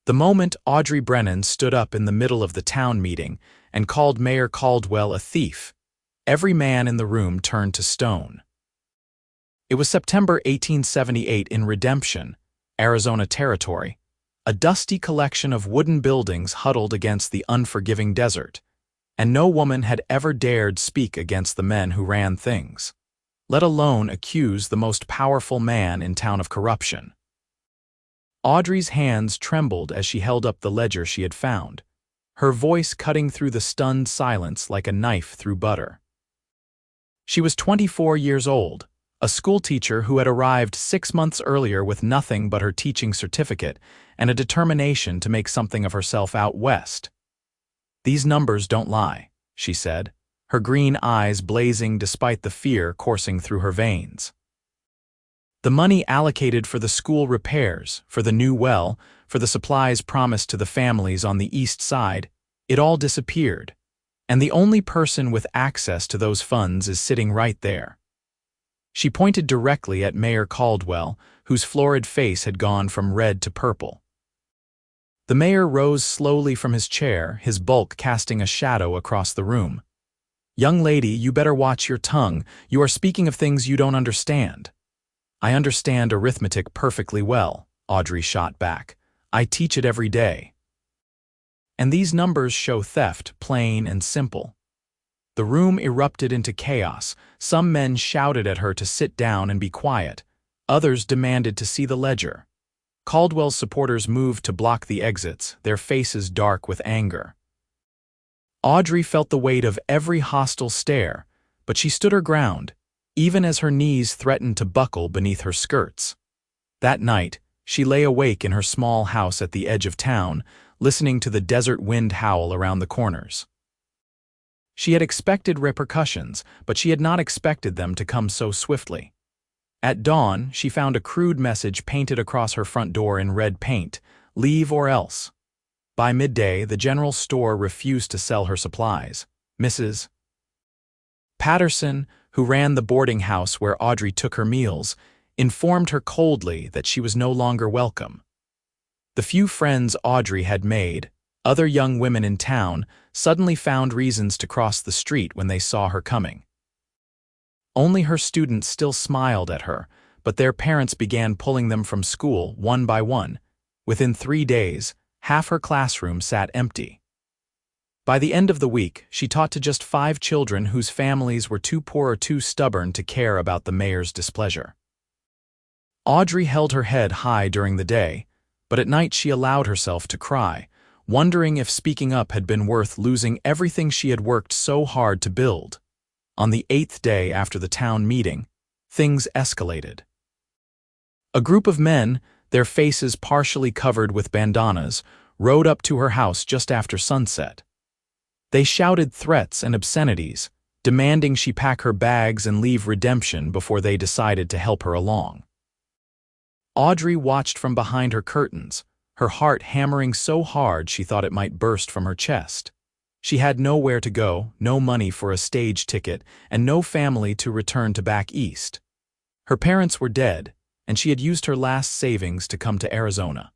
The moment Audrey Brennan stood up in the middle of the town meeting and called Mayor Caldwell a thief, every man in the room turned to stone. It was September 1878 in Redemption, Arizona Territory, a dusty collection of wooden buildings huddled against the unforgiving desert, and no woman had ever dared speak against the men who ran things, let alone accuse the most powerful man in town of corruption. Audrey's hands trembled as she held up the ledger she had found, her voice cutting through the stunned silence like a knife through butter. She was 24 years old, a schoolteacher who had arrived 6 months earlier with nothing but her teaching certificate and a determination to make something of herself out west. "These numbers don't lie," she said, her green eyes blazing despite the fear coursing through her veins. The money allocated for the school repairs, for the new well, for the supplies promised to the families on the east side, it all disappeared, and the only person with access to those funds is sitting right there. She pointed directly at Mayor Caldwell, whose florid face had gone from red to purple. The mayor rose slowly from his chair, his bulk casting a shadow across the room. "Young lady, you better watch your tongue. You are speaking of things you don't understand." "I understand arithmetic perfectly well," Audrey shot back. "I teach it every day. And these numbers show theft, plain and simple." The room erupted into chaos. Some men shouted at her to sit down and be quiet. Others demanded to see the ledger. Caldwell's supporters moved to block the exits, their faces dark with anger. Audrey felt the weight of every hostile stare, but she stood her ground, even as her knees threatened to buckle beneath her skirts. That night, she lay awake in her small house at the edge of town, listening to the desert wind howl around the corners. She had expected repercussions, but she had not expected them to come so swiftly. At dawn, she found a crude message painted across her front door in red paint: "Leave or else." By midday, the general store refused to sell her supplies. Mrs. Patterson, who ran the boarding house where Audrey took her meals, informed her coldly that she was no longer welcome. The few friends Audrey had made, other young women in town, suddenly found reasons to cross the street when they saw her coming. Only her students still smiled at her, but their parents began pulling them from school one by one. Within 3 days, half her classroom sat empty. By the end of the week, she taught to just 5 children whose families were too poor or too stubborn to care about the mayor's displeasure. Audrey held her head high during the day, but at night she allowed herself to cry, wondering if speaking up had been worth losing everything she had worked so hard to build. On the 8th day after the town meeting, things escalated. A group of men, their faces partially covered with bandanas, rode up to her house just after sunset. They shouted threats and obscenities, demanding she pack her bags and leave Redemption before they decided to help her along. Audrey watched from behind her curtains, her heart hammering so hard she thought it might burst from her chest. She had nowhere to go, no money for a stage ticket, and no family to return to back east. Her parents were dead, and she had used her last savings to come to Arizona.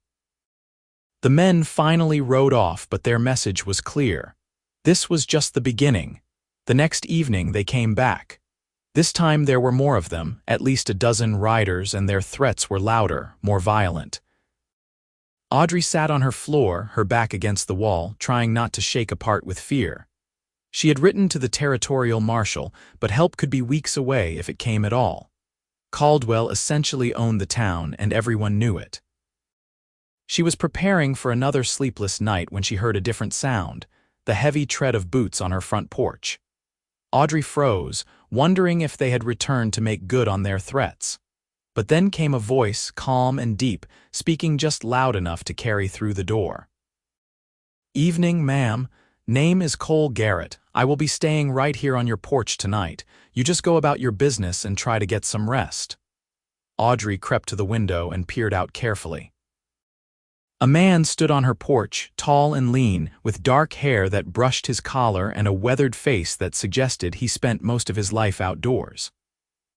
The men finally rode off, but their message was clear. This was just the beginning. The next evening they came back. This time there were more of them, at least a dozen riders, and their threats were louder, more violent. Audrey sat on her floor, her back against the wall, trying not to shake apart with fear. She had written to the territorial marshal, but help could be weeks away if it came at all. Caldwell essentially owned the town, and everyone knew it. She was preparing for another sleepless night when she heard a different sound, the heavy tread of boots on her front porch. Audrey froze, wondering if they had returned to make good on their threats. But then came a voice, calm and deep, speaking just loud enough to carry through the door. "Evening, ma'am. Name is Cole Garrett. I will be staying right here on your porch tonight. You just go about your business and try to get some rest." Audrey crept to the window and peered out carefully. A man stood on her porch, tall and lean, with dark hair that brushed his collar and a weathered face that suggested he spent most of his life outdoors.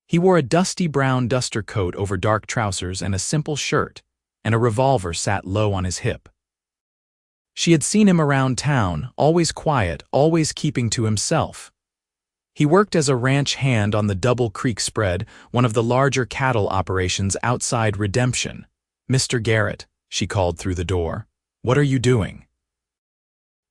He wore a dusty brown duster coat over dark trousers and a simple shirt, and a revolver sat low on his hip. She had seen him around town, always quiet, always keeping to himself. He worked as a ranch hand on the Double Creek spread, one of the larger cattle operations outside Redemption. "Mr. Garrett," she called through the door. "What are you doing?"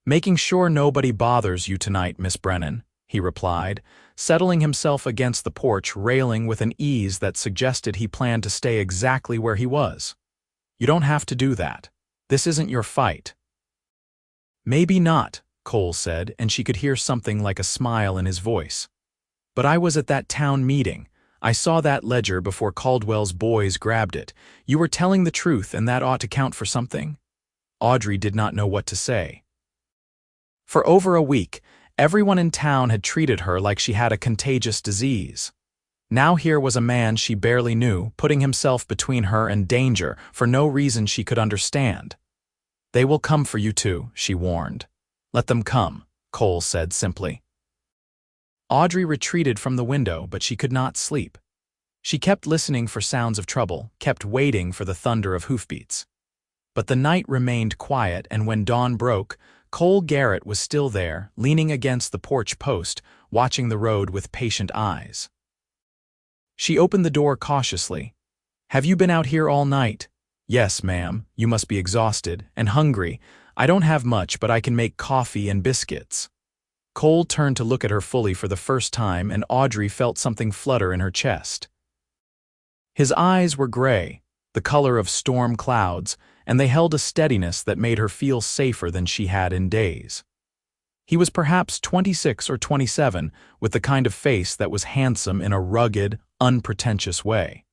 "Making sure nobody bothers you tonight, Miss Brennan," he replied, settling himself against the porch railing with an ease that suggested he planned to stay exactly where he was. "You don't have to do that. This isn't your fight." "Maybe not," Cole said, and she could hear something like a smile in his voice. "But I was at that town meeting. I saw that ledger before Caldwell's boys grabbed it. You were telling the truth, and that ought to count for something." Audrey did not know what to say. For over a week, everyone in town had treated her like she had a contagious disease. Now here was a man she barely knew, putting himself between her and danger for no reason she could understand. "They will come for you too," she warned. "Let them come," Cole said simply. Audrey retreated from the window, but she could not sleep. She kept listening for sounds of trouble, kept waiting for the thunder of hoofbeats. But the night remained quiet, and when dawn broke, Cole Garrett was still there, leaning against the porch post, watching the road with patient eyes. She opened the door cautiously. "Have you been out here all night?" "Yes, ma'am. You must be exhausted and hungry. I don't have much, but I can make coffee and biscuits." Cole turned to look at her fully for the first time, and Audrey felt something flutter in her chest. His eyes were gray, the color of storm clouds, and they held a steadiness that made her feel safer than she had in days. He was perhaps 26 or 27, with the kind of face that was handsome in a rugged, unpretentious way.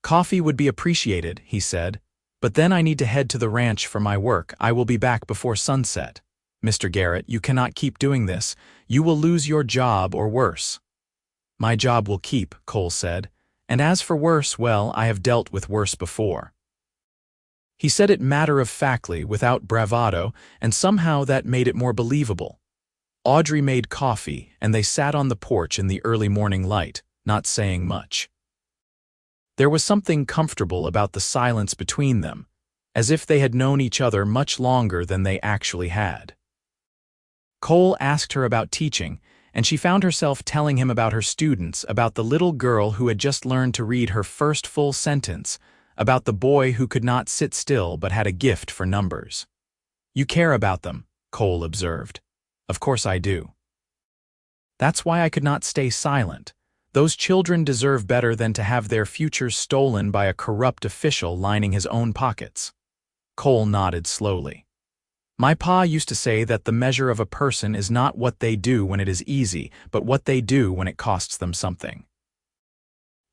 "Coffee would be appreciated," he said, "but then I need to head to the ranch for my work. I will be back before sunset." "Mr. Garrett, you cannot keep doing this. You will lose your job or worse." "My job will keep," Cole said, "and as for worse, well, I have dealt with worse before." He said it matter-of-factly, without bravado, and somehow that made it more believable. Audrey made coffee, and they sat on the porch in the early morning light, not saying much. There was something comfortable about the silence between them, as if they had known each other much longer than they actually had. Cole asked her about teaching, and she found herself telling him about her students, about the little girl who had just learned to read her first full sentence, about the boy who could not sit still but had a gift for numbers. "You care about them," Cole observed. "Of course I do." "That's why I could not stay silent. Those children deserve better than to have their futures stolen by a corrupt official lining his own pockets." Cole nodded slowly. "My pa used to say that the measure of a person is not what they do when it is easy, but what they do when it costs them something."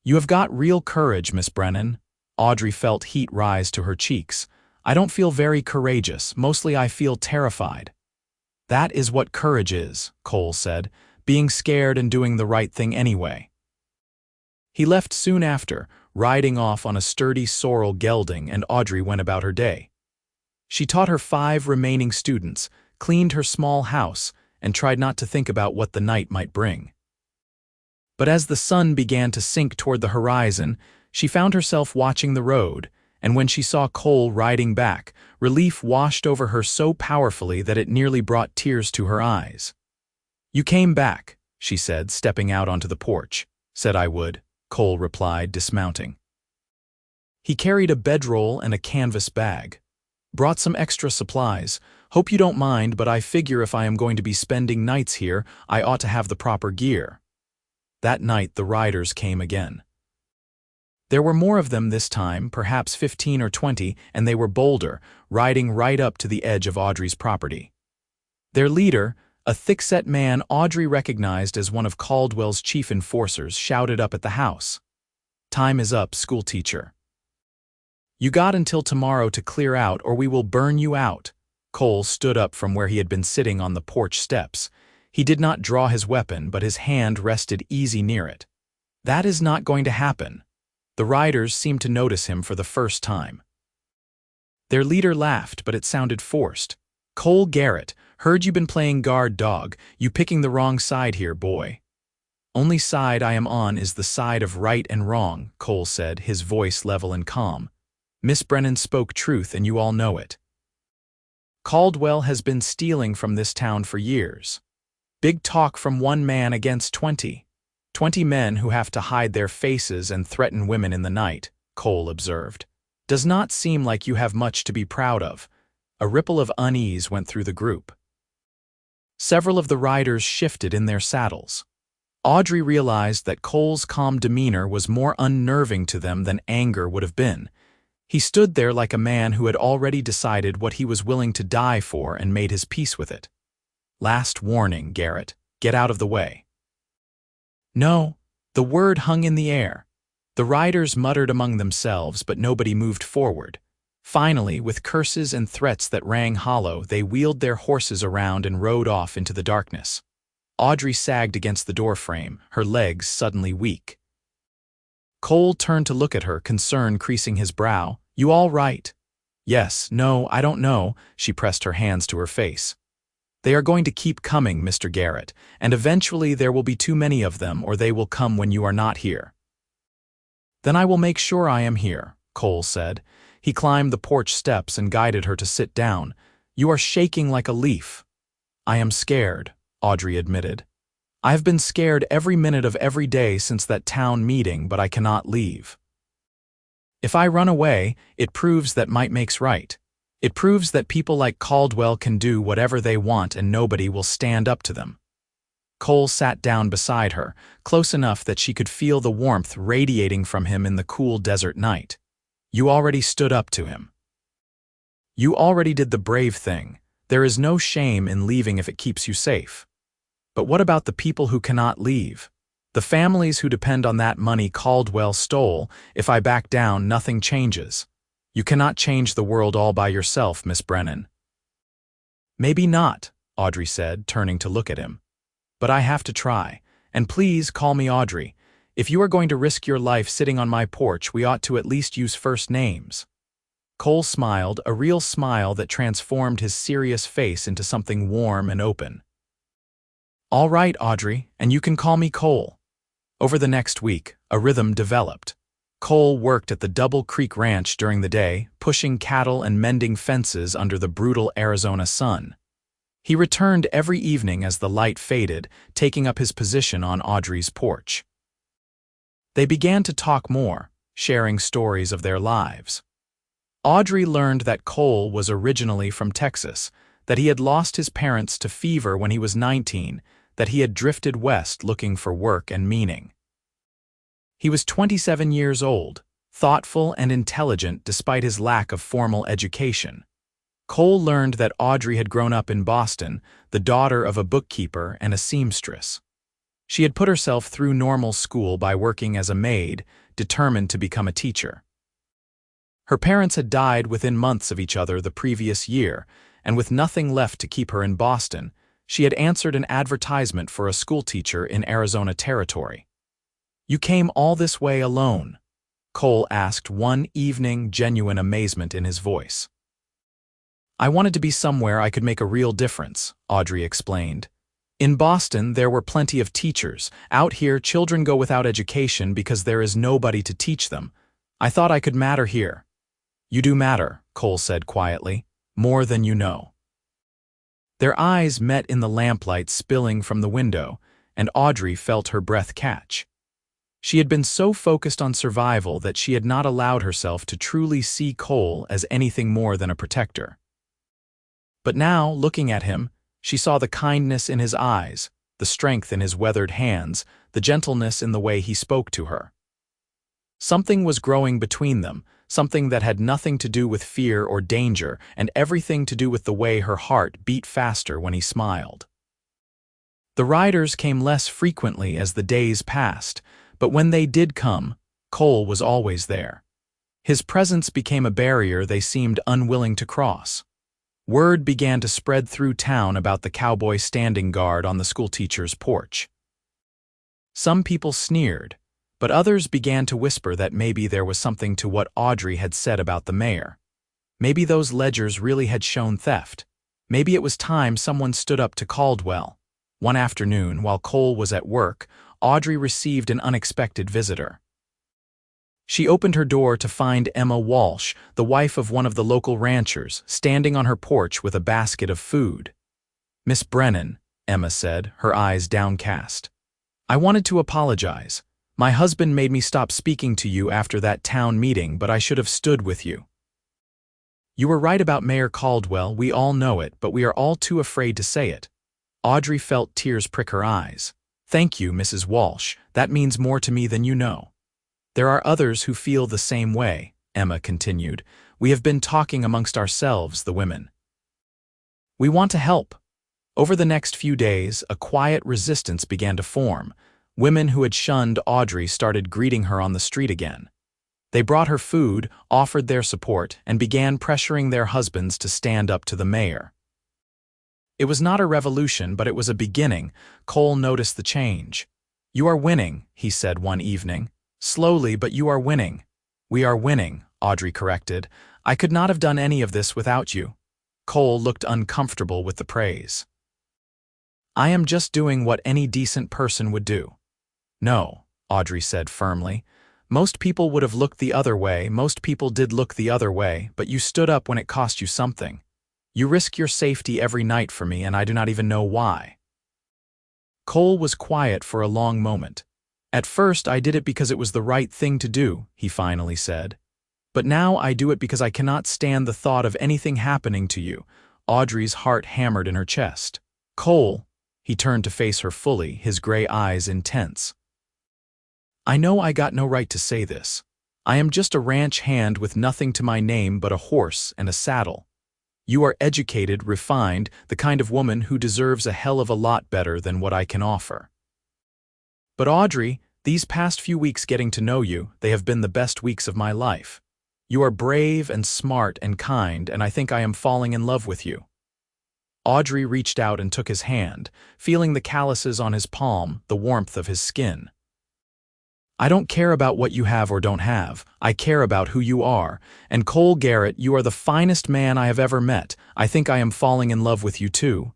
"You have got real courage, Miss Brennan." Audrey felt heat rise to her cheeks. "I don't feel very courageous. Mostly I feel terrified." "That is what courage is," Cole said, "being scared and doing the right thing anyway." He left soon after, riding off on a sturdy sorrel gelding, and Audrey went about her day. She taught her 5 remaining students, cleaned her small house, and tried not to think about what the night might bring. But as the sun began to sink toward the horizon, she found herself watching the road, and when she saw Cole riding back, relief washed over her so powerfully that it nearly brought tears to her eyes. "You came back," she said, stepping out onto the porch. "Said I would," Cole replied, dismounting. He carried a bedroll and a canvas bag. "Brought some extra supplies. Hope you don't mind, but I figure if I am going to be spending nights here, I ought to have the proper gear." That night the riders came again. There were more of them this time, perhaps 15 or 20, and they were bolder, riding right up to the edge of Audrey's property. Their leader, a thick-set man Audrey recognized as one of Caldwell's chief enforcers, shouted up at the house. "Time is up, schoolteacher. You got until tomorrow to clear out or we will burn you out." Cole stood up from where he had been sitting on the porch steps. He did not draw his weapon, but his hand rested easy near it. "That is not going to happen." The riders seemed to notice him for the first time. Their leader laughed, but it sounded forced. "Cole Garrett, heard you been playing guard dog. You picking the wrong side here, boy." "Only side I am on is the side of right and wrong," Cole said, his voice level and calm. "Miss Brennan spoke truth and you all know it." Caldwell has been stealing from this town for years. Big talk from one man against 20. 20 men who have to hide their faces and threaten women in the night, Cole observed. Does not seem like you have much to be proud of. A ripple of unease went through the group. Several of the riders shifted in their saddles. Audrey realized that Cole's calm demeanor was more unnerving to them than anger would have been. He stood there like a man who had already decided what he was willing to die for and made his peace with it. Last warning, Garrett. Get out of the way. No, the word hung in the air. The riders muttered among themselves, but nobody moved forward. Finally, with curses and threats that rang hollow, they wheeled their horses around and rode off into the darkness. Audrey sagged against the doorframe, her legs suddenly weak. Cole turned to look at her, concern creasing his brow. You all right? Yes, no, I don't know, she pressed her hands to her face. They are going to keep coming, Mr. Garrett, and eventually there will be too many of them, or they will come when you are not here. Then I will make sure I am here, Cole said. He climbed the porch steps and guided her to sit down. You are shaking like a leaf. I am scared, Audrey admitted. I have been scared every minute of every day since that town meeting, but I cannot leave. If I run away, it proves that might makes right. It proves that people like Caldwell can do whatever they want and nobody will stand up to them. Cole sat down beside her, close enough that she could feel the warmth radiating from him in the cool desert night. You already stood up to him. You already did the brave thing. There is no shame in leaving if it keeps you safe. But what about the people who cannot leave? The families who depend on that money Caldwell stole? If I back down, nothing changes. You cannot change the world all by yourself, Miss Brennan. Maybe not, Audrey said, turning to look at him. But I have to try. And please call me Audrey. If you are going to risk your life sitting on my porch, we ought to at least use first names. Cole smiled, a real smile that transformed his serious face into something warm and open. All right, Audrey, and you can call me Cole. Over the next week, a rhythm developed. Cole worked at the Double Creek Ranch during the day, pushing cattle and mending fences under the brutal Arizona sun. He returned every evening as the light faded, taking up his position on Audrey's porch. They began to talk more, sharing stories of their lives. Audrey learned that Cole was originally from Texas, that he had lost his parents to fever when he was 19, that he had drifted west looking for work and meaning. He was 27 years old, thoughtful and intelligent despite his lack of formal education. Cole learned that Audrey had grown up in Boston, the daughter of a bookkeeper and a seamstress. She had put herself through normal school by working as a maid, determined to become a teacher. Her parents had died within months of each other the previous year, and with nothing left to keep her in Boston, she had answered an advertisement for a schoolteacher in Arizona Territory. You came all this way alone? Cole asked one evening, genuine amazement in his voice. I wanted to be somewhere I could make a real difference, Audrey explained. In Boston, there were plenty of teachers. Out here, children go without education because there is nobody to teach them. I thought I could matter here. You do matter, Cole said quietly, more than you know. Their eyes met in the lamplight spilling from the window, and Audrey felt her breath catch. She had been so focused on survival that she had not allowed herself to truly see Cole as anything more than a protector. But now, looking at him, she saw the kindness in his eyes, the strength in his weathered hands, the gentleness in the way he spoke to her. Something was growing between them, something that had nothing to do with fear or danger, and everything to do with the way her heart beat faster when he smiled. The riders came less frequently as the days passed, but when they did come, Cole was always there. His presence became a barrier they seemed unwilling to cross. Word began to spread through town about the cowboy standing guard on the schoolteacher's porch. Some people sneered, but others began to whisper that maybe there was something to what Audrey had said about the mayor. Maybe those ledgers really had shown theft. Maybe it was time someone stood up to Caldwell. One afternoon, while Cole was at work, Audrey received an unexpected visitor. She opened her door to find Emma Walsh, the wife of one of the local ranchers, standing on her porch with a basket of food. "Miss Brennan," Emma said, her eyes downcast. "I wanted to apologize. My husband made me stop speaking to you after that town meeting, but I should have stood with you. You were right about Mayor Caldwell, we all know it, but we are all too afraid to say it." Audrey felt tears prick her eyes. "Thank you, Mrs. Walsh, that means more to me than you know." "There are others who feel the same way," Emma continued. "We have been talking amongst ourselves, the women. We want to help." Over the next few days, a quiet resistance began to form. Women who had shunned Audrey started greeting her on the street again. They brought her food, offered their support, and began pressuring their husbands to stand up to the mayor. It was not a revolution, but it was a beginning. Cole noticed the change. "You are winning," he said one evening. "Slowly, but you are winning." "We are winning," Audrey corrected. "I could not have done any of this without you." Cole looked uncomfortable with the praise. "I am just doing what any decent person would do." "No," Audrey said firmly. "Most people would have looked the other way, most people did look the other way, but you stood up when it cost you something. You risk your safety every night for me, and I do not even know why." Cole was quiet for a long moment. "At first I did it because it was the right thing to do," he finally said. "But now I do it because I cannot stand the thought of anything happening to you." Audrey's heart hammered in her chest. "Cole," he turned to face her fully, his gray eyes intense. "I know I got no right to say this. I am just a ranch hand with nothing to my name but a horse and a saddle. You are educated, refined, the kind of woman who deserves a hell of a lot better than what I can offer. But Audrey, these past few weeks getting to know you, they have been the best weeks of my life. You are brave and smart and kind, and I think I am falling in love with you." Audrey reached out and took his hand, feeling the calluses on his palm, the warmth of his skin. "I don't care about what you have or don't have. I care about who you are. And Cole Garrett, you are the finest man I have ever met. I think I am falling in love with you too."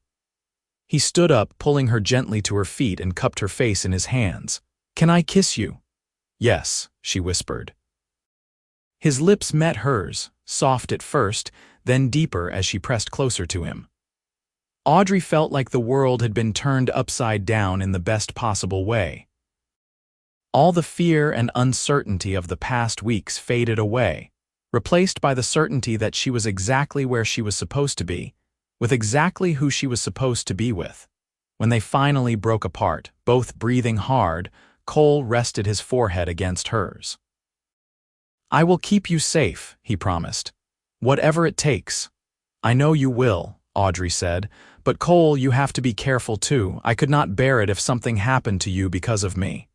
He stood up, pulling her gently to her feet, and cupped her face in his hands. "Can I kiss you?" "Yes," she whispered. His lips met hers, soft at first, then deeper as she pressed closer to him. Audrey felt like the world had been turned upside down in the best possible way. All the fear and uncertainty of the past weeks faded away, replaced by the certainty that she was exactly where she was supposed to be, with exactly who she was supposed to be with. When they finally broke apart, both breathing hard, Cole rested his forehead against hers. "I will keep you safe," he promised. "Whatever it takes." "I know you will," Audrey said, "but Cole, you have to be careful too. I could not bear it if something happened to you because of me."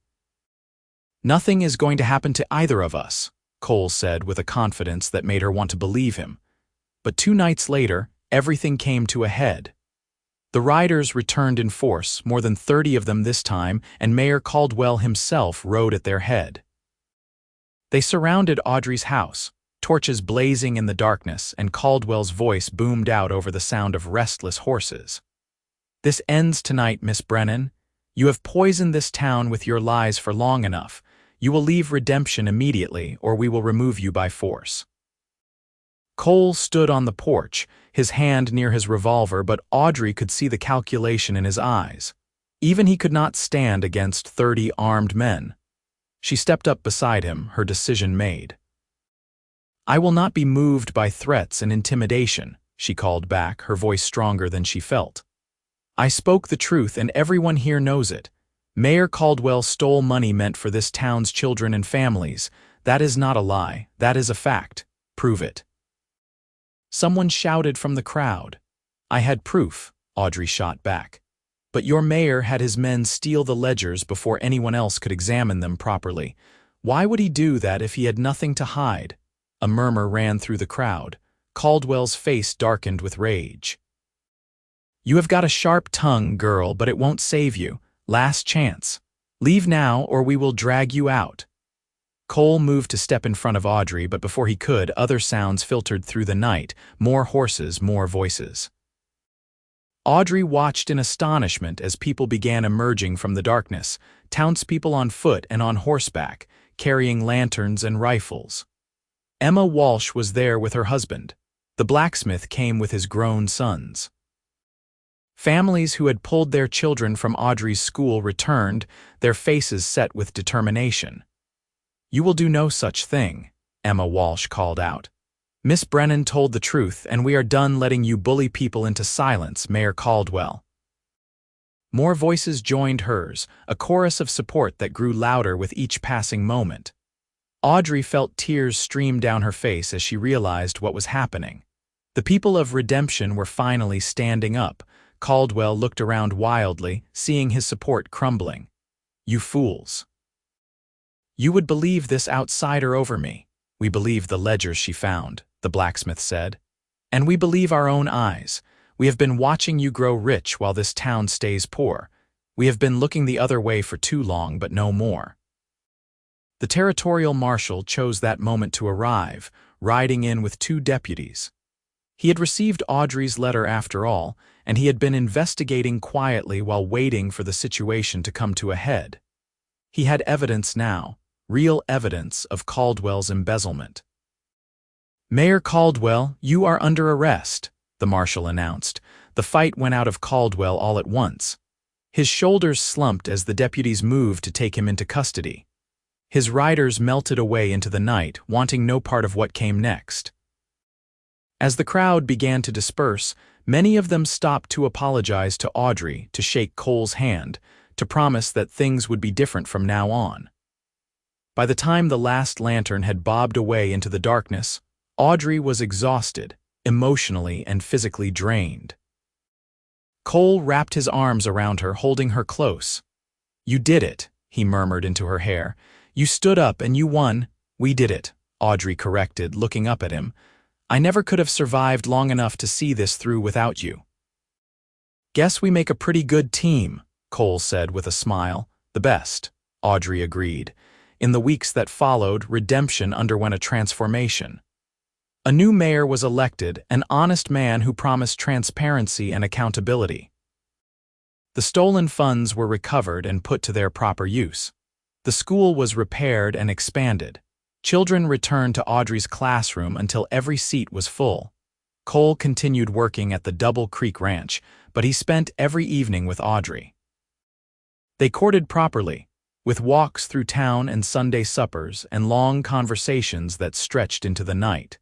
"Nothing is going to happen to either of us," Cole said with a confidence that made her want to believe him. But 2 nights later, everything came to a head. The riders returned in force, more than 30 of them this time, and Mayor Caldwell himself rode at their head. They surrounded Audrey's house, torches blazing in the darkness, and Caldwell's voice boomed out over the sound of restless horses. "This ends tonight, Miss Brennan. You have poisoned this town with your lies for long enough. You will leave redemption immediately, or we will remove you by force." Cole stood on the porch, his hand near his revolver, but Audrey could see the calculation in his eyes. Even he could not stand against 30 armed men. She stepped up beside him, her decision made. "I will not be moved by threats and intimidation," she called back, her voice stronger than she felt. "I spoke the truth, and everyone here knows it. Mayor Caldwell stole money meant for this town's children and families. That is not a lie, that is a fact. Prove it." Someone shouted from the crowd. "I had proof," Audrey shot back. "But your mayor had his men steal the ledgers before anyone else could examine them properly. Why would he do that if he had nothing to hide?" A murmur ran through the crowd. Caldwell's face darkened with rage. "You have got a sharp tongue, girl, but it won't save you. Last chance. Leave now, or we will drag you out." Cole moved to step in front of Audrey, but before he could, other sounds filtered through the night, more horses, more voices. Audrey watched in astonishment as people began emerging from the darkness, townspeople on foot and on horseback, carrying lanterns and rifles. Emma Walsh was there with her husband. The blacksmith came with his grown sons. Families who had pulled their children from Audrey's school returned, their faces set with determination. "You will do no such thing," Emma Walsh called out. "Miss Brennan told the truth, and we are done letting you bully people into silence, Mayor Caldwell." More voices joined hers, a chorus of support that grew louder with each passing moment. Audrey felt tears stream down her face as she realized what was happening. The people of redemption were finally standing up. Caldwell looked around wildly, seeing his support crumbling. "You fools. You would believe this outsider over me." "We believe the ledgers she found," the blacksmith said. "And we believe our own eyes. We have been watching you grow rich while this town stays poor. We have been looking the other way for too long, but no more." The territorial marshal chose that moment to arrive, riding in with 2 deputies. He had received Audrey's letter after all, and he had been investigating quietly while waiting for the situation to come to a head. He had evidence now, real evidence of Caldwell's embezzlement. "Mayor Caldwell, you are under arrest," the marshal announced. The fight went out of Caldwell all at once. His shoulders slumped as the deputies moved to take him into custody. His riders melted away into the night, wanting no part of what came next. As the crowd began to disperse, many of them stopped to apologize to Audrey, to shake Cole's hand, to promise that things would be different from now on. By the time the last lantern had bobbed away into the darkness, Audrey was exhausted, emotionally and physically drained. Cole wrapped his arms around her, holding her close. "You did it," he murmured into her hair. "You stood up and you won." "We did it," Audrey corrected, looking up at him. "I never could have survived long enough to see this through without you." "Guess we make a pretty good team," Cole said with a smile. "The best," Audrey agreed. In the weeks that followed, redemption underwent a transformation. A new mayor was elected, an honest man who promised transparency and accountability. The stolen funds were recovered and put to their proper use. The school was repaired and expanded. Children returned to Audrey's classroom until every seat was full. Cole continued working at the Double Creek Ranch, but he spent every evening with Audrey. They courted properly, with walks through town and Sunday suppers and long conversations that stretched into the night.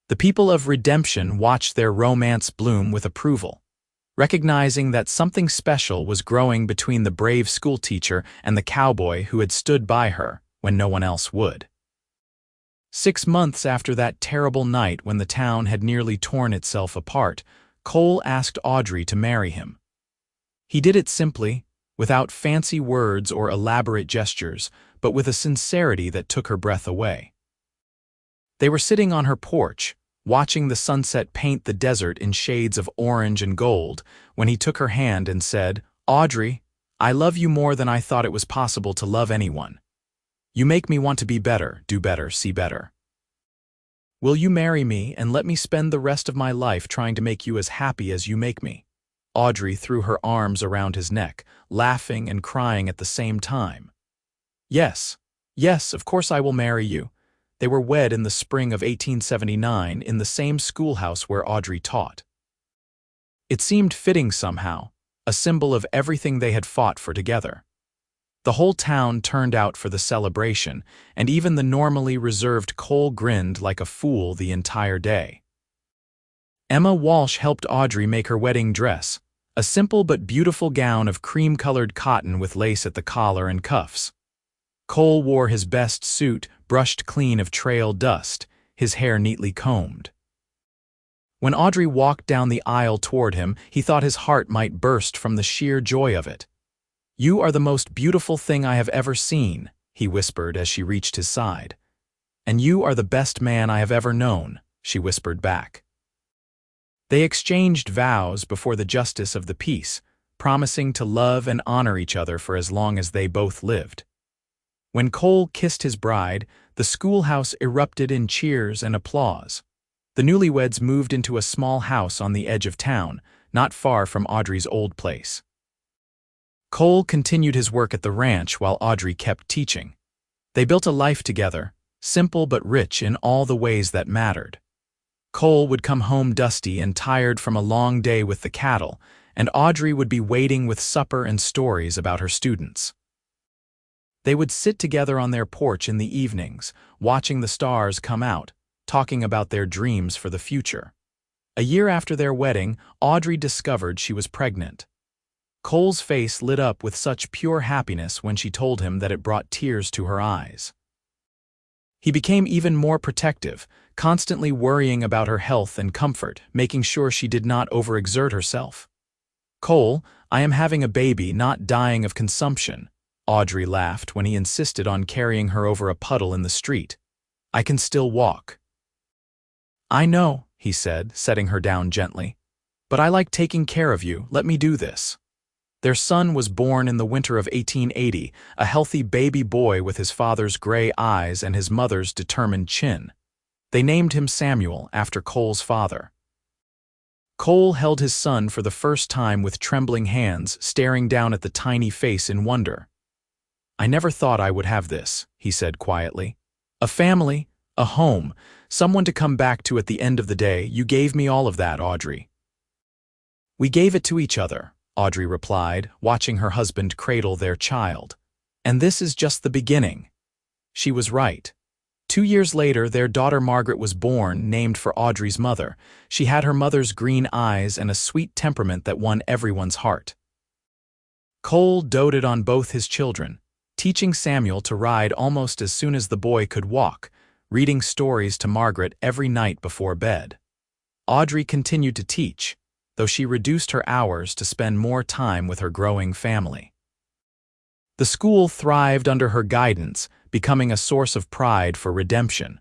The people of redemption watched their romance bloom with approval, recognizing that something special was growing between the brave schoolteacher and the cowboy who had stood by her when no one else would. 6 months after that terrible night when the town had nearly torn itself apart, Cole asked Audrey to marry him. He did it simply, without fancy words or elaborate gestures, but with a sincerity that took her breath away. They were sitting on her porch, watching the sunset paint the desert in shades of orange and gold, when he took her hand and said, "Audrey, I love you more than I thought it was possible to love anyone. You make me want to be better, do better, see better. Will you marry me and let me spend the rest of my life trying to make you as happy as you make me?" Audrey threw her arms around his neck, laughing and crying at the same time. "Yes, yes, of course I will marry you." They were wed in the spring of 1879 in the same schoolhouse where Audrey taught. It seemed fitting somehow, a symbol of everything they had fought for together. The whole town turned out for the celebration, and even the normally reserved Cole grinned like a fool the entire day. Emma Walsh helped Audrey make her wedding dress, a simple but beautiful gown of cream-colored cotton with lace at the collar and cuffs. Cole wore his best suit, brushed clean of trail dust, his hair neatly combed. When Audrey walked down the aisle toward him, he thought his heart might burst from the sheer joy of it. "You are the most beautiful thing I have ever seen," he whispered as she reached his side. "And you are the best man I have ever known," she whispered back. They exchanged vows before the justice of the peace, promising to love and honor each other for as long as they both lived. When Cole kissed his bride, the schoolhouse erupted in cheers and applause. The newlyweds moved into a small house on the edge of town, not far from Audrey's old place. Cole continued his work at the ranch while Audrey kept teaching. They built a life together, simple but rich in all the ways that mattered. Cole would come home dusty and tired from a long day with the cattle, and Audrey would be waiting with supper and stories about her students. They would sit together on their porch in the evenings, watching the stars come out, talking about their dreams for the future. A year after their wedding, Audrey discovered she was pregnant. Cole's face lit up with such pure happiness when she told him that it brought tears to her eyes. He became even more protective, constantly worrying about her health and comfort, making sure she did not overexert herself. "Cole, I am having a baby, not dying of consumption," Audrey laughed when he insisted on carrying her over a puddle in the street. "I can still walk." "I know," he said, setting her down gently. "But I like taking care of you. Let me do this." Their son was born in the winter of 1880, a healthy baby boy with his father's gray eyes and his mother's determined chin. They named him Samuel, after Cole's father. Cole held his son for the first time with trembling hands, staring down at the tiny face in wonder. "I never thought I would have this," he said quietly. "A family, a home, someone to come back to at the end of the day. You gave me all of that, Audrey." "We gave it to each other," Audrey replied, watching her husband cradle their child. "And this is just the beginning." She was right. 2 years later, their daughter Margaret was born, named for Audrey's mother. She had her mother's green eyes and a sweet temperament that won everyone's heart. Cole doted on both his children, teaching Samuel to ride almost as soon as the boy could walk, reading stories to Margaret every night before bed. Audrey continued to teach, though she reduced her hours to spend more time with her growing family. The school thrived under her guidance, becoming a source of pride for redemption.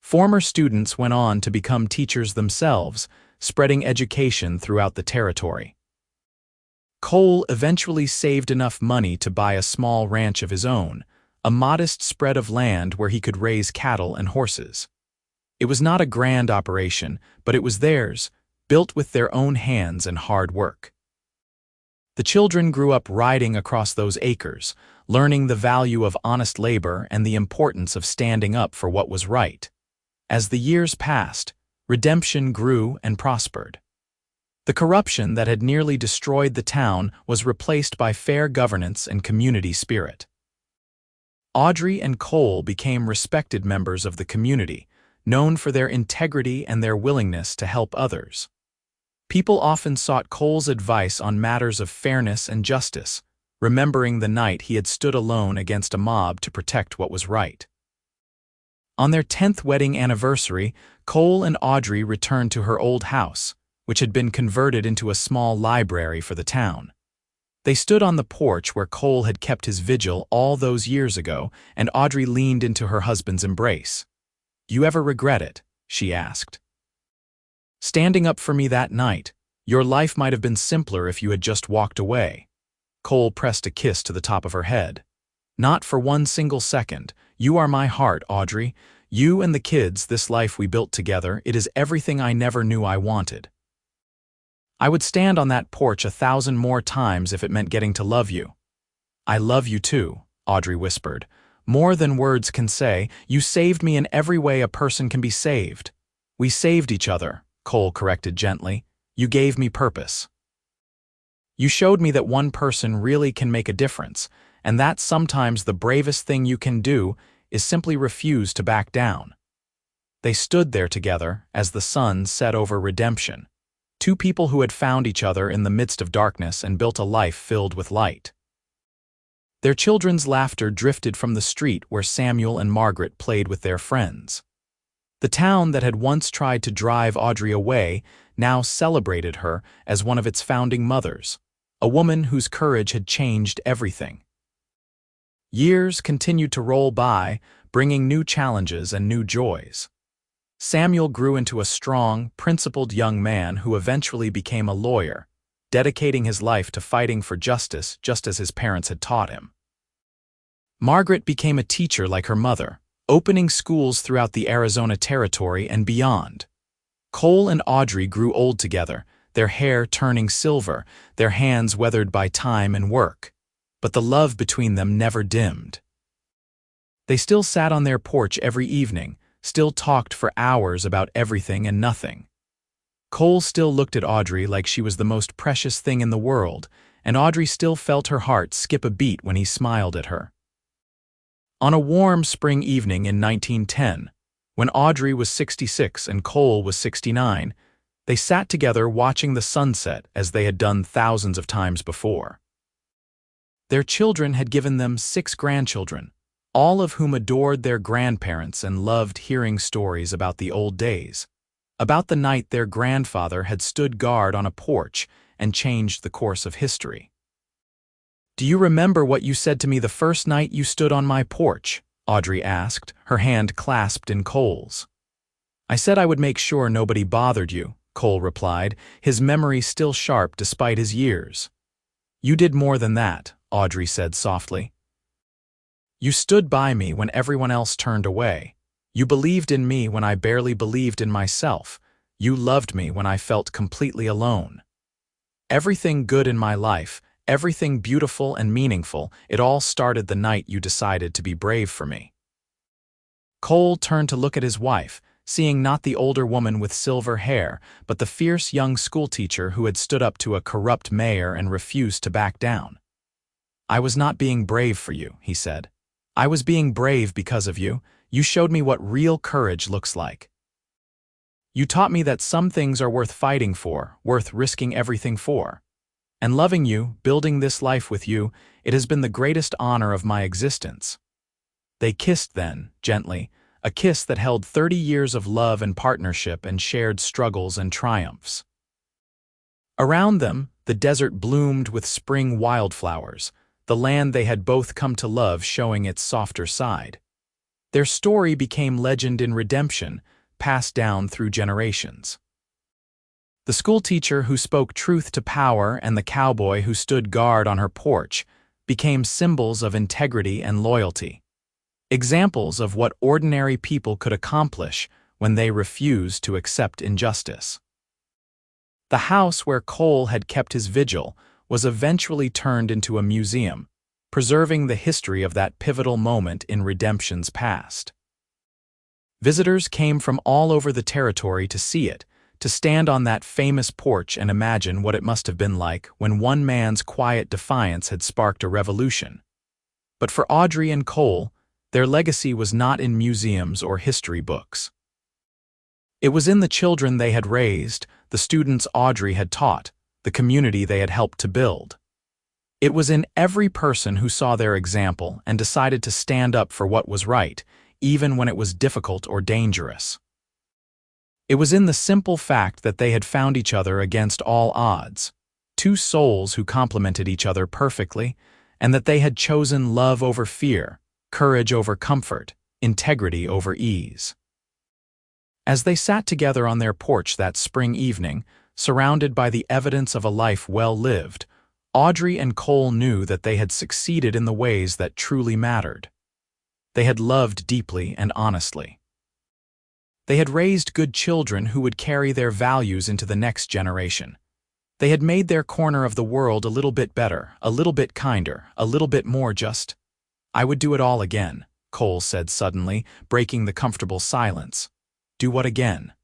Former students went on to become teachers themselves, spreading education throughout the territory. Cole eventually saved enough money to buy a small ranch of his own, a modest spread of land where he could raise cattle and horses. It was not a grand operation, but it was theirs, built with their own hands and hard work. The children grew up riding across those acres, learning the value of honest labor and the importance of standing up for what was right. As the years passed, redemption grew and prospered. The corruption that had nearly destroyed the town was replaced by fair governance and community spirit. Audrey and Cole became respected members of the community, known for their integrity and their willingness to help others. People often sought Cole's advice on matters of fairness and justice, remembering the night he had stood alone against a mob to protect what was right. On their 10th wedding anniversary, Cole and Audrey returned to her old house, which had been converted into a small library for the town. They stood on the porch where Cole had kept his vigil all those years ago, and Audrey leaned into her husband's embrace. "You ever regret it?" she asked. "Standing up for me that night. Your life might have been simpler if you had just walked away." Cole pressed a kiss to the top of her head. "Not for one single second. You are my heart, Audrey. You and the kids, this life we built together, it is everything I never knew I wanted. I would stand on that porch 1,000 more times if it meant getting to love you." "I love you too," Audrey whispered. "More than words can say. You saved me in every way a person can be saved." "We saved each other," Cole corrected gently. "You gave me purpose. You showed me that one person really can make a difference, and that sometimes the bravest thing you can do is simply refuse to back down." They stood there together as the sun set over redemption, two people who had found each other in the midst of darkness and built a life filled with light. Their children's laughter drifted from the street where Samuel and Margaret played with their friends. The town that had once tried to drive Audrey away now celebrated her as one of its founding mothers, a woman whose courage had changed everything. Years continued to roll by, bringing new challenges and new joys. Samuel grew into a strong, principled young man who eventually became a lawyer, dedicating his life to fighting for justice just as his parents had taught him. Margaret became a teacher like her mother, opening schools throughout the Arizona territory and beyond. Cole and Audrey grew old together, their hair turning silver, their hands weathered by time and work. But the love between them never dimmed. They still sat on their porch every evening, still talked for hours about everything and nothing. Cole still looked at Audrey like she was the most precious thing in the world, and Audrey still felt her heart skip a beat when he smiled at her. On a warm spring evening in 1910, when Audrey was 66 and Cole was 69, they sat together watching the sunset as they had done thousands of times before. Their children had given them 6 grandchildren, all of whom adored their grandparents and loved hearing stories about the old days, about the night their grandfather had stood guard on a porch and changed the course of history. "Do you remember what you said to me the first night you stood on my porch?" Audrey asked, her hand clasped in Cole's. "I said I would make sure nobody bothered you," Cole replied, his memory still sharp despite his years. "You did more than that," Audrey said softly. "You stood by me when everyone else turned away. You believed in me when I barely believed in myself. You loved me when I felt completely alone. Everything good in my life, everything beautiful and meaningful, it all started the night you decided to be brave for me." Cole turned to look at his wife, seeing not the older woman with silver hair, but the fierce young schoolteacher who had stood up to a corrupt mayor and refused to back down. "I was not being brave for you," he said. "I was being brave because of you. You showed me what real courage looks like. You taught me that some things are worth fighting for, worth risking everything for. And loving you, building this life with you, it has been the greatest honor of my existence." They kissed then, gently, a kiss that held 30 years of love and partnership and shared struggles and triumphs. Around them, the desert bloomed with spring wildflowers, the land they had both come to love showing its softer side. Their story became legend in redemption, passed down through generations. The schoolteacher who spoke truth to power and the cowboy who stood guard on her porch became symbols of integrity and loyalty, examples of what ordinary people could accomplish when they refused to accept injustice. The house where Cole had kept his vigil was eventually turned into a museum, preserving the history of that pivotal moment in redemption's past. Visitors came from all over the territory to see it, to stand on that famous porch and imagine what it must have been like when one man's quiet defiance had sparked a revolution. But for Audrey and Cole, their legacy was not in museums or history books. It was in the children they had raised, the students Audrey had taught, the community they had helped to build. It was in every person who saw their example and decided to stand up for what was right, even when it was difficult or dangerous. It was in the simple fact that they had found each other against all odds, 2 souls who complemented each other perfectly, and that they had chosen love over fear, courage over comfort, integrity over ease. As they sat together on their porch that spring evening, surrounded by the evidence of a life well lived, Audrey and Cole knew that they had succeeded in the ways that truly mattered. They had loved deeply and honestly. They had raised good children who would carry their values into the next generation. They had made their corner of the world a little bit better, a little bit kinder, a little bit more just. "I would do it all again," Cole said suddenly, breaking the comfortable silence. "Do what again?"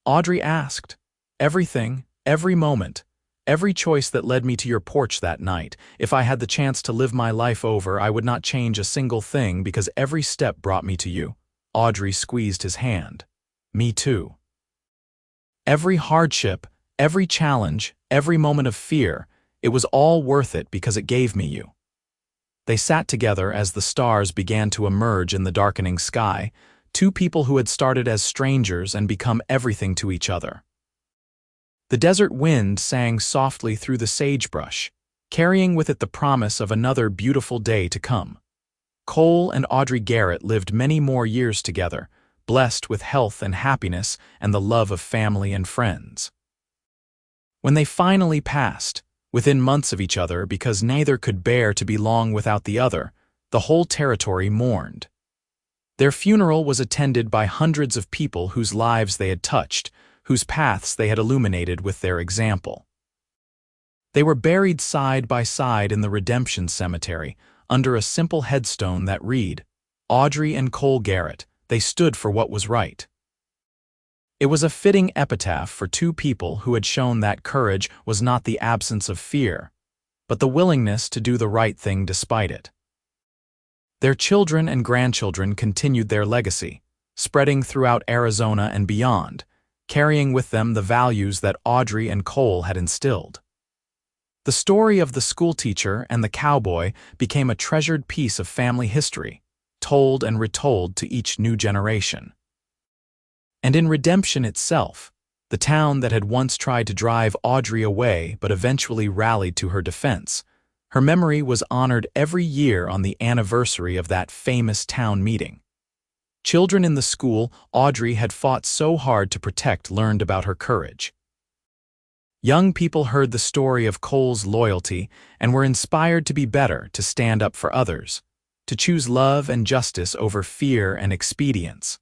Audrey asked. "Everything, every moment, every choice that led me to your porch that night. If I had the chance to live my life over, I would not change a single thing because every step brought me to you." Audrey squeezed his hand. "Me too. Every hardship, every challenge, every moment of fear, it was all worth it because it gave me you." They sat together as the stars began to emerge in the darkening sky, 2 people who had started as strangers and become everything to each other. The desert wind sang softly through the sagebrush, carrying with it the promise of another beautiful day to come. Cole and Audrey Garrett lived many more years together, blessed with health and happiness and the love of family and friends. When they finally passed, within months of each other because neither could bear to be long without the other, the whole territory mourned. Their funeral was attended by hundreds of people whose lives they had touched, whose paths they had illuminated with their example. They were buried side by side in the Redemption Cemetery, under a simple headstone that read, Audrey and Cole Garrett, they stood for what was right. It was a fitting epitaph for two people who had shown that courage was not the absence of fear, but the willingness to do the right thing despite it. Their children and grandchildren continued their legacy, spreading throughout Arizona and beyond, carrying with them the values that Audrey and Cole had instilled. The story of the schoolteacher and the cowboy became a treasured piece of family history, told and retold to each new generation. And in redemption itself, the town that had once tried to drive Audrey away but eventually rallied to her defense, her memory was honored every year on the anniversary of that famous town meeting. Children in the school Audrey had fought so hard to protect learned about her courage. Young people heard the story of Cole's loyalty and were inspired to be better, to stand up for others, to choose love and justice over fear and expedience.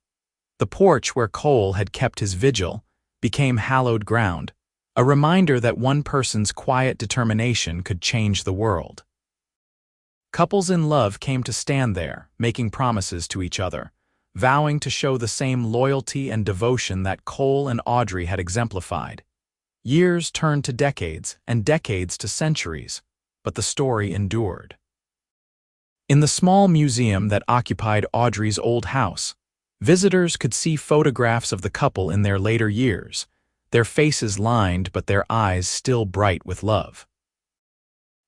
The porch where Cole had kept his vigil became hallowed ground, a reminder that one person's quiet determination could change the world. Couples in love came to stand there, making promises to each other, vowing to show the same loyalty and devotion that Cole and Audrey had exemplified. Years turned to decades, and decades to centuries, but the story endured. In the small museum that occupied Audrey's old house, visitors could see photographs of the couple in their later years, their faces lined but their eyes still bright with love.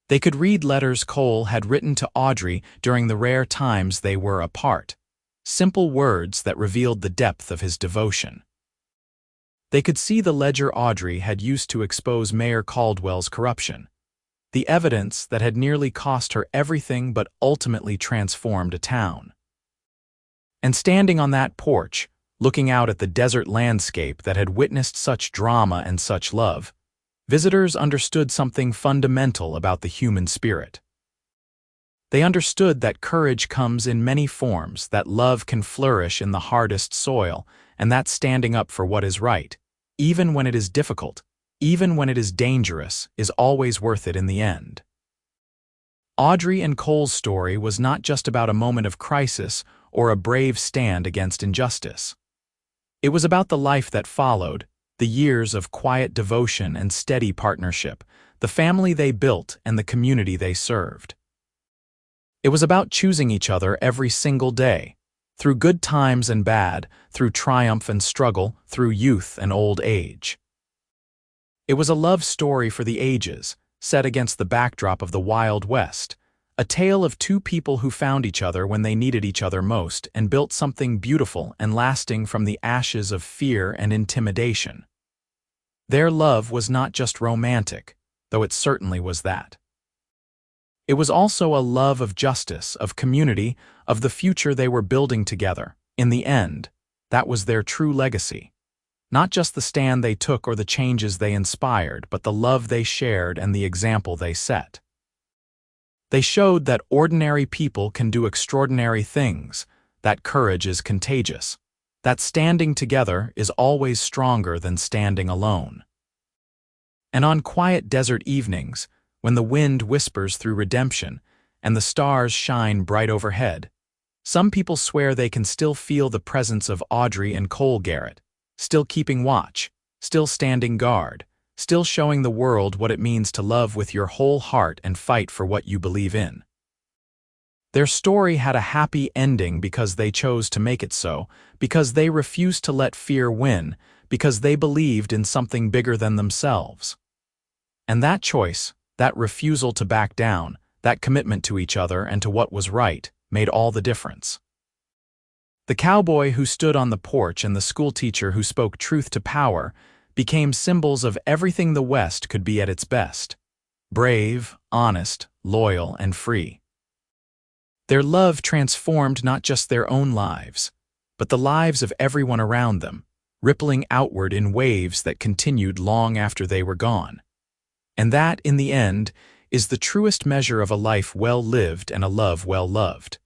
They could read letters Cole had written to Audrey during the rare times they were apart, simple words that revealed the depth of his devotion. They could see the ledger Audrey had used to expose Mayor Caldwell's corruption, the evidence that had nearly cost her everything but ultimately transformed a town. And standing on that porch, looking out at the desert landscape that had witnessed such drama and such love, visitors understood something fundamental about the human spirit. They understood that courage comes in many forms, that love can flourish in the hardest soil, and that standing up for what is right, even when it is difficult, even when it is dangerous, is always worth it in the end. Audrey and Cole's story was not just about a moment of crisis or a brave stand against injustice. It was about the life that followed, the years of quiet devotion and steady partnership, the family they built and the community they served. It was about choosing each other every single day, through good times and bad, through triumph and struggle, through youth and old age. It was a love story for the ages, set against the backdrop of the Wild West, a tale of two people who found each other when they needed each other most and built something beautiful and lasting from the ashes of fear and intimidation. Their love was not just romantic, though it certainly was that. It was also a love of justice, of community, of the future they were building together. In the end, that was their true legacy. Not just the stand they took or the changes they inspired, but the love they shared and the example they set. They showed that ordinary people can do extraordinary things, that courage is contagious, that standing together is always stronger than standing alone. And on quiet desert evenings, when the wind whispers through redemption and the stars shine bright overhead, some people swear they can still feel the presence of Audrey and Cole Garrett, still keeping watch, still standing guard, still showing the world what it means to love with your whole heart and fight for what you believe in. Their story had a happy ending because they chose to make it so, because they refused to let fear win, because they believed in something bigger than themselves. And that choice, that refusal to back down, that commitment to each other and to what was right, made all the difference. The cowboy who stood on the porch and the schoolteacher who spoke truth to power became symbols of everything the West could be at its best: brave, honest, loyal, and free. Their love transformed not just their own lives, but the lives of everyone around them, rippling outward in waves that continued long after they were gone. And that, in the end, is the truest measure of a life well lived and a love well loved.